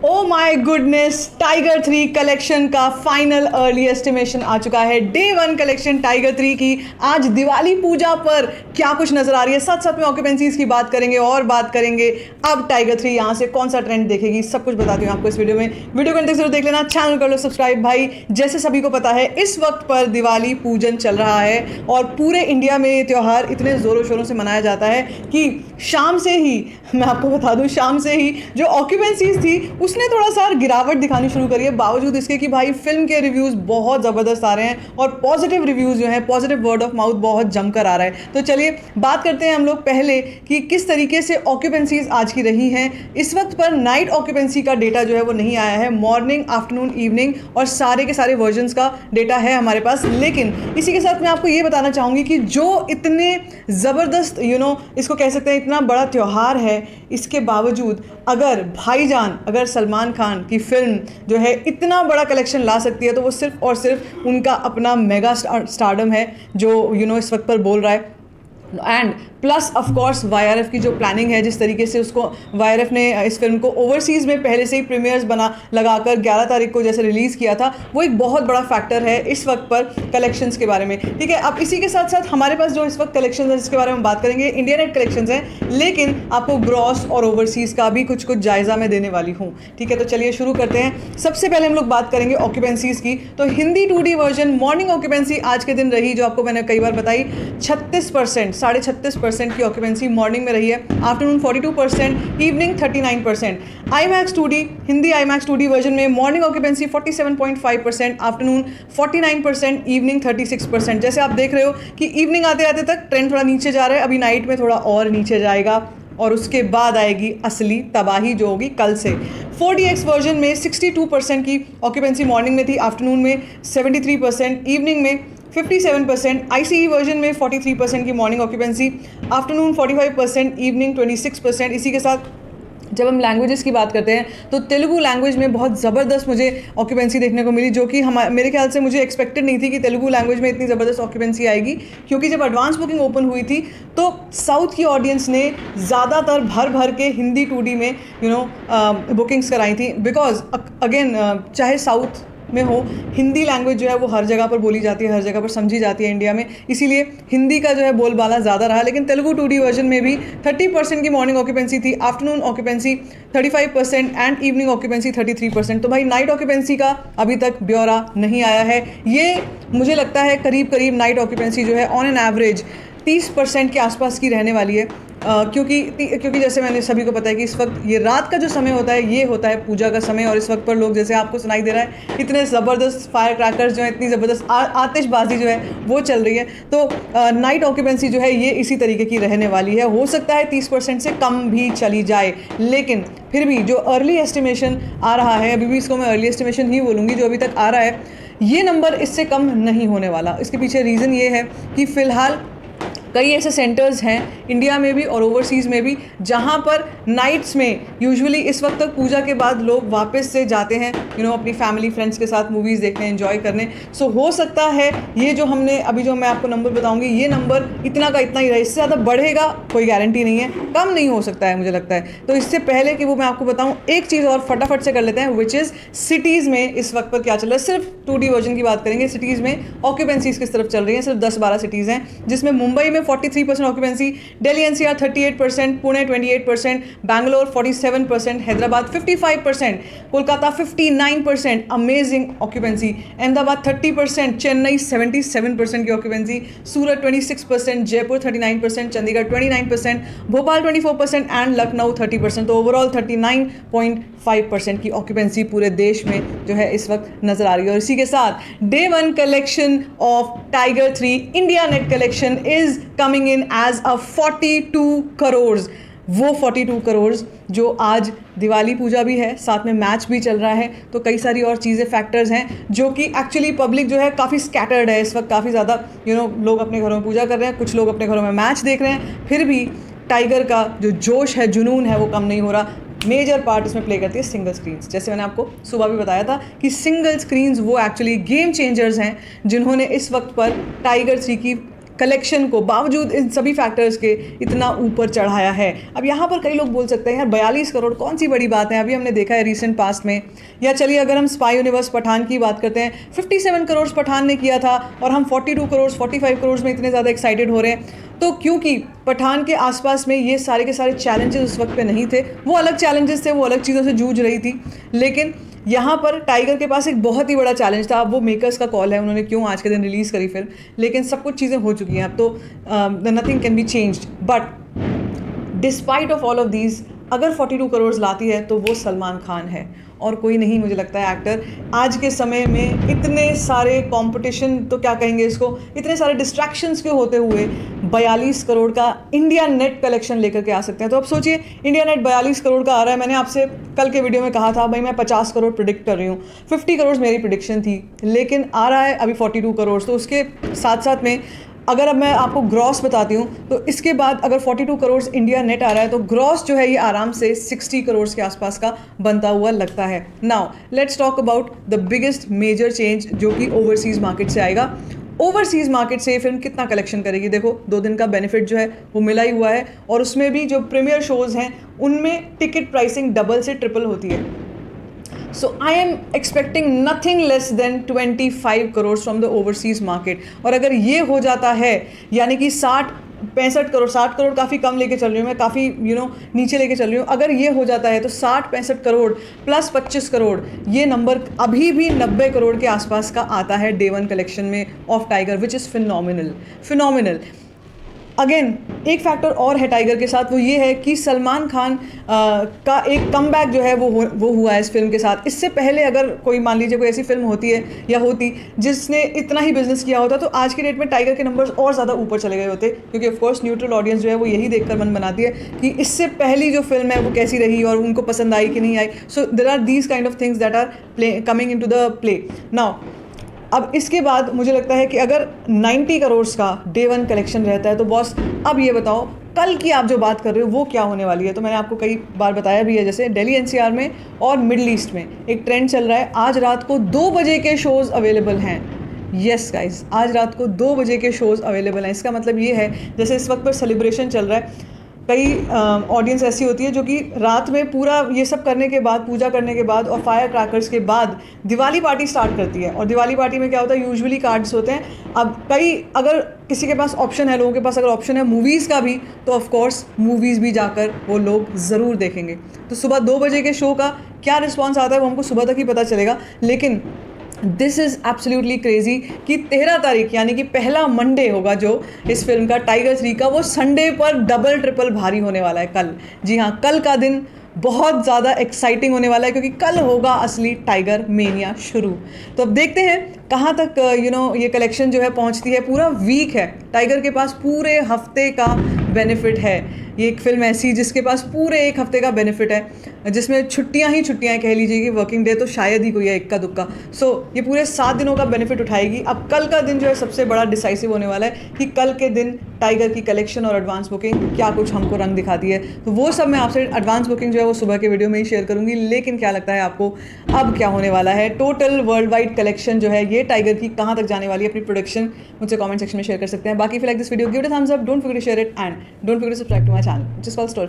Oh my goodness, tiger 3 collection का final early estimation आ चुका है। डे 1 कलेक्शन टाइगर 3 की आज दिवाली पूजा पर क्या कुछ नजर आ रही है, साथ साथ में ऑक्यूपेंसीज की बात करेंगे और बात करेंगे अब टाइगर 3 यहाँ से कौन सा ट्रेंड देखेगी, सब कुछ बताती हूँ आपको इस वीडियो में। वीडियो को अंत तक जरूर देख लेना, चैनल कर लो सब्सक्राइब। भाई जैसे सभी को पता है इस वक्त पर दिवाली पूजन चल रहा है और पूरे इंडिया में ये त्यौहार इतने ज़ोरों शोरों से मनाया जाता है कि शाम से ही, मैं आपको बता दूं, शाम से ही जो ऑक्यूपेंसीज थी उसने थोड़ा सा गिरावट दिखानी शुरू करी है, बावजूद इसके कि भाई फिल्म के रिव्यूज़ बहुत ज़बरदस्त आ रहे हैं और पॉजिटिव रिव्यूज़ जो हैं, पॉजिटिव वर्ड ऑफ माउथ बहुत जमकर आ रहा है। तो चलिए बात करते हैं हम लोग पहले कि किस तरीके से ऑक्यूपेंसीज आज की रही हैं। इस वक्त पर नाइट ऑक्यूपेंसी का डेटा जो है वो नहीं आया है, मॉर्निंग, आफ्टरनून, इवनिंग और सारे के सारे वर्जन्स का डेटा है हमारे पास। लेकिन इसी के साथ मैं आपको ये बताना चाहूँगी कि जो इतने ज़बरदस्त इसको कह सकते हैं इतना बड़ा त्यौहार है, इसके बावजूद अगर भाईजान, अगर सलमान खान की फिल्म जो है इतना बड़ा कलेक्शन ला सकती है तो वो सिर्फ और सिर्फ उनका अपना मेगा स्टारडम है जो इस वक्त पर बोल रहा है। And plus of course YRF की जो प्लानिंग है, जिस तरीके से उसको वाईआरएफ ने इस फिल्म को ओवरसीज़ में पहले से ही प्रीमियर्स लगाकर 11 तारीख को जैसे रिलीज़ किया था, वो एक बहुत बड़ा फैक्टर है इस वक्त पर कलेक्शंस के बारे में। ठीक है, अब इसी के साथ साथ हमारे पास जो इस वक्त कलेक्शंस है जिसके बारे में बात करेंगे, इंडिया नेट कलेक्शंस हैं, लेकिन आपको ग्रॉस और ओवरसीज़ का भी कुछ जायज़ा मैं देने वाली हूँ। ठीक है, तो चलिए शुरू करते हैं। सबसे पहले हम लोग बात करेंगे ऑक्यूपेंसीज़ की। तो Hindi 2D version morning occupancy आज के दिन रही, जो आपको मैंने कई बार बताई, 36%, 36.5% की ऑक्यूपेंसी मॉर्निंग में रही है, afternoon 42%, evening 39%। IMAX 2D, Hindi IMAX 2D version में मॉर्निंग ऑक्यूपेंसी 47.5%, आफ्टरनून 49%, इवनिंग 36%। जैसे आप देख रहे हो कि इवनिंग आते आते तक ट्रेंड थोड़ा नीचे जा रहा है, अभी नाइट में थोड़ा और नीचे जाएगा और उसके बाद आएगी असली तबाही जो होगी कल से। 4DX वर्जन में 62% की ऑक्यूपेंसी मॉर्निंग में थी, आफ्टरनून में 73%, इवनिंग में 57%, ICE वर्जन में 43% की मॉर्निंग ऑक्यूपेंसी, आफ्टरनून 45%, इवनिंग 26%। इसी के साथ जब हम लैंग्वेजेस की बात करते हैं तो तेलुगु लैंग्वेज में बहुत ज़बरदस्त मुझे ऑक्यूपेंसी देखने को मिली, जो कि मेरे ख्याल से मुझे एक्सपेक्टेड नहीं थी कि तेलुगु लैंग्वेज में इतनी ज़बरदस्त ऑक्यूपेंसी आएगी, क्योंकि जब एडवांस बुकिंग ओपन हुई थी तो साउथ की ऑडियंस ने ज़्यादातर भर भर के हिंदी 2D में बुकिंग्स कराई थी। बिकॉज अगेन चाहे साउथ में हो, हिंदी लैंग्वेज जो है वो हर जगह पर बोली जाती है, हर जगह पर समझी जाती है इंडिया में, इसीलिए हिंदी का जो है बोलबाला ज़्यादा रहा। लेकिन तेलुगु 2D वर्जन में भी 30% की मॉर्निंग ऑक्यूपेंसी थी, afternoon occupancy 35% and evening occupancy 33%। तो भाई नाइट ऑक्यूपेंसी का अभी तक ब्यौरा नहीं आया है। ये मुझे लगता है करीब करीब नाइट ऑक्यूपेंसी जो है ऑन एन एवरेज 30% के आसपास की रहने वाली है, क्योंकि जैसे मैंने सभी को पता है कि इस वक्त ये रात का जो समय होता है ये होता है पूजा का समय, और इस वक्त पर लोग, जैसे आपको सुनाई दे रहा है, इतने ज़बरदस्त फायर क्रैकर्स जो है, इतनी ज़बरदस्त आतिशबाजी जो है वो चल रही है। तो नाइट ऑक्यूपेंसी जो है ये इसी तरीके की रहने वाली है। हो सकता है 30% से कम भी चली जाए, लेकिन फिर भी जो अर्ली एस्टिमेशन आ रहा है, अभी भी इसको मैं अर्ली एस्टिमेशन ही बोलूँगी, जो अभी तक आ रहा है, ये नंबर इससे कम नहीं होने वाला। इसके पीछे रीज़न ये है कि फ़िलहाल कई ऐसे सेंटर्स हैं इंडिया में भी और ओवरसीज़ में भी जहाँ पर नाइट्स में यूजुअली इस वक्त तक पूजा के बाद लोग वापस से जाते हैं अपनी फैमिली फ्रेंड्स के साथ मूवीज़ देखने, एंजॉय करने। सो हो सकता है ये जो हमने अभी जो मैं आपको नंबर बताऊंगी, ये नंबर इतना का इतना ही रहे, इससे ज़्यादा बढ़ेगा कोई गारंटी नहीं है, कम नहीं हो सकता है मुझे लगता है। तो इससे पहले कि वो मैं आपको बताऊँ, एक चीज़ और फटाफट से कर लेते हैं, विच इज़ सिटीज़ में इस वक्त पर क्या चल रहा है। सिर्फ 2D वर्जन की बात करेंगे, सिटीज़ में ऑक्यूपेंसीज किस तरफ चल रही हैं। सिर्फ 10-12 सिटीज़ हैं, जिसमें मुंबई में 43% occupancy, Delhi NCR 38%, Pune 28%, Bangalore 47%, Hyderabad 55%, Kolkata 59%, amazing occupancy, Ahmedabad 30%, Chennai 77% की occupancy, Surat 26%, Jaipur 39%, Chandigarh 29%, Bhopal 24% and Lucknow 30%। तो ओवरऑल 39.5% की ऑक्यूपेंसी पूरे देश में जो है इस वक्त नजर आ रही है। और इसी के साथ day 1 collection of Tiger 3 India net collection is coming in as a 42 crore. वो 42 करोड़ जो आज दिवाली पूजा भी है, साथ में मैच भी चल रहा है, तो कई सारी और चीज़ें फैक्टर्स हैं जो कि एक्चुअली पब्लिक जो है काफ़ी स्कैटर्ड है इस वक्त, काफ़ी ज़्यादा लोग अपने घरों में पूजा कर रहे हैं, कुछ लोग अपने घरों में मैच देख रहे हैं, फिर भी टाइगर का जो जोश है, जुनून है, वो कम नहीं हो रहा। मेजर पार्ट इसमें प्ले करती है सिंगल स्क्रीन्स। जैसे मैंने आपको सुबह भी बताया था कि सिंगल स्क्रीन्स वो एक्चुअली गेम चेंजर्स हैं जिन्होंने इस वक्त पर टाइगर 3 की कलेक्शन को बावजूद इन सभी फैक्टर्स के इतना ऊपर चढ़ाया है। अब यहाँ पर कई लोग बोल सकते हैं यार 42 करोड़ कौन सी बड़ी बात है, अभी हमने देखा है रिसेंट पास्ट में। या चलिए अगर हम स्पाई यूनिवर्स पठान की बात करते हैं, 57 करोड़ पठान ने किया था और हम 42 करोड़ 45 करोड़ में इतने ज़्यादा एक्साइटेड हो रहे हैं। तो क्योंकि पठान के आसपास में ये सारे के सारे चैलेंजेस उस वक्त पे नहीं थे, वो अलग चैलेंजेस थे, वो अलग चीज़ों से जूझ रही थी। लेकिन यहाँ पर टाइगर के पास एक बहुत ही बड़ा चैलेंज था। अब वो मेकर्स का कॉल है, उन्होंने क्यों आज के दिन रिलीज़ करी फिल्म, लेकिन सब कुछ चीज़ें हो चुकी हैं अब तो, nothing can be changed. But despite of all of these, अगर 42 करोड़ लाती है तो वो सलमान खान है और कोई नहीं मुझे लगता है एक्टर। आज के समय में इतने सारे कंपटीशन, तो क्या कहेंगे इसको, इतने सारे डिस्ट्रैक्शंस के होते हुए 42 करोड़ का इंडिया नेट कलेक्शन लेकर के आ सकते हैं। तो अब सोचिए इंडिया नेट 42 करोड़ का आ रहा है। मैंने आपसे कल के वीडियो में कहा था भाई मैं 50 करोड़ प्रिडिक्ट कर रही हूँ, 50 करोड़ मेरी प्रिडिक्शन थी, लेकिन आ रहा है अभी 42 करोड़। तो उसके साथ साथ में अगर अब मैं आपको ग्रॉस बताती हूँ तो इसके बाद अगर 42 करोड़ इंडिया नेट आ रहा है तो ग्रॉस जो है ये आराम से 60 करोड़ के आसपास का बनता हुआ लगता है। Now let's talk about the biggest major change जो कि ओवरसीज़ मार्केट से आएगा। ओवरसीज़ मार्केट से ये फिल्म कितना कलेक्शन करेगी, देखो 2 दिन का बेनिफिट जो है वो मिला ही हुआ है और उसमें भी जो प्रीमियर शोज़ हैं उनमें टिकट प्राइसिंग डबल से ट्रिपल होती है। So I am expecting nothing less than 25 crores from the overseas market। और अगर ये हो जाता है यानी कि 65 करोड़, 60 करोड़ काफ़ी कम लेके चल रही हूँ मैं, काफ़ी नीचे लेके चल रही हूँ। अगर ये हो जाता है तो 60-65 करोड़ प्लस 25 करोड़, ये नंबर अभी भी 90 करोड़ के आसपास का आता है डे 1 कलेक्शन में of tiger, which is phenomenal. Again एक फैक्टर और है टाइगर के साथ, वो ये है कि सलमान खान का एक कमबैक जो है वो हुआ है इस फिल्म के साथ। इससे पहले अगर कोई मान लीजिए कोई ऐसी फिल्म होती है या होती जिसने इतना ही बिजनेस किया होता तो आज की डेट में टाइगर के नंबर्स और ज़्यादा ऊपर चले गए होते, क्योंकि ऑफकोर्स न्यूट्रल ऑडियंस जो है वो यही देखकर मन बनाती है कि इससे पहली जो फिल्म है वो कैसी रही और उनको पसंद आई कि नहीं आई। So there are these kind of things that are coming into the play now. अब इसके बाद मुझे लगता है कि अगर 90 करोड़ का डे 1 कलेक्शन रहता है तो बॉस अब ये बताओ कल की आप जो बात कर रहे हो वो क्या होने वाली है। तो मैंने आपको कई बार बताया भी है, जैसे दिल्ली एनसीआर में और मिडल ईस्ट में एक ट्रेंड चल रहा है, आज रात को 2 बजे के शोज़ अवेलेबल हैं। यस गाइज, आज रात को 2 बजे के शोज़ अवेलेबल हैं। इसका मतलब ये है जैसे इस वक्त पर सेलिब्रेशन चल रहा है, कई ऑडियंस ऐसी होती है जो कि रात में पूरा ये सब करने के बाद, पूजा करने के बाद और फायर क्रैकर्स के बाद दिवाली पार्टी स्टार्ट करती है। और दिवाली पार्टी में क्या होता है, यूजुअली कार्ड्स होते हैं। अब अगर किसी के पास ऑप्शन है, लोगों के पास अगर ऑप्शन है मूवीज़ का भी, तो ऑफ कोर्स मूवीज़ भी जाकर वो लोग ज़रूर देखेंगे। तो सुबह 2 बजे के शो का क्या रिस्पॉन्स आता है वो हमको सुबह तक ही पता चलेगा। लेकिन दिस इज़ एब्सोल्युटली क्रेजी कि 13 तारीख यानी कि पहला मंडे होगा जो इस फिल्म का टाइगर 3 का, वो संडे पर डबल ट्रिपल भारी होने वाला है कल। जी हाँ, कल का दिन बहुत ज़्यादा एक्साइटिंग होने वाला है क्योंकि कल होगा असली टाइगर मेनिया शुरू। तो अब देखते हैं कहाँ तक ये कलेक्शन जो है पहुँचती है। पूरा वीक है, टाइगर के पास पूरे हफ्ते का बेनिफिट है। ये एक फिल्म ऐसी जिसके पास पूरे 1 हफ्ते का बेनिफिट है, जिसमें छुट्टियां ही छुट्टियां कह लीजिए कि वर्किंग डे तो शायद ही कोई है इक्का दुक्का। सो ये पूरे 7 दिनों का बेनिफिट उठाएगी। अब कल का दिन जो है सबसे बड़ा डिसाइसिव होने वाला है कि कल के दिन टाइगर की कलेक्शन और एडवांस बुकिंग क्या कुछ हमको रंग दिखाती है। तो वो सब मैं आपसे एडवांस बुकिंग जो है वो सुबह के वीडियो में ही शेयर करूंगी। लेकिन क्या लगता है आपको अब क्या होने वाला है, टोटल वर्ल्ड वाइड कलेक्शन जो है ये टाइगर की कहाँ तक जाने वाली है, अपनी प्रोडक्शन मुझसे कमेंट सेक्शन में शेयर कर सकते हैं। बाकी if you like this video, give it a thumbs up, don't forget to share it and don't forget to subscribe to my channel, which is called Story।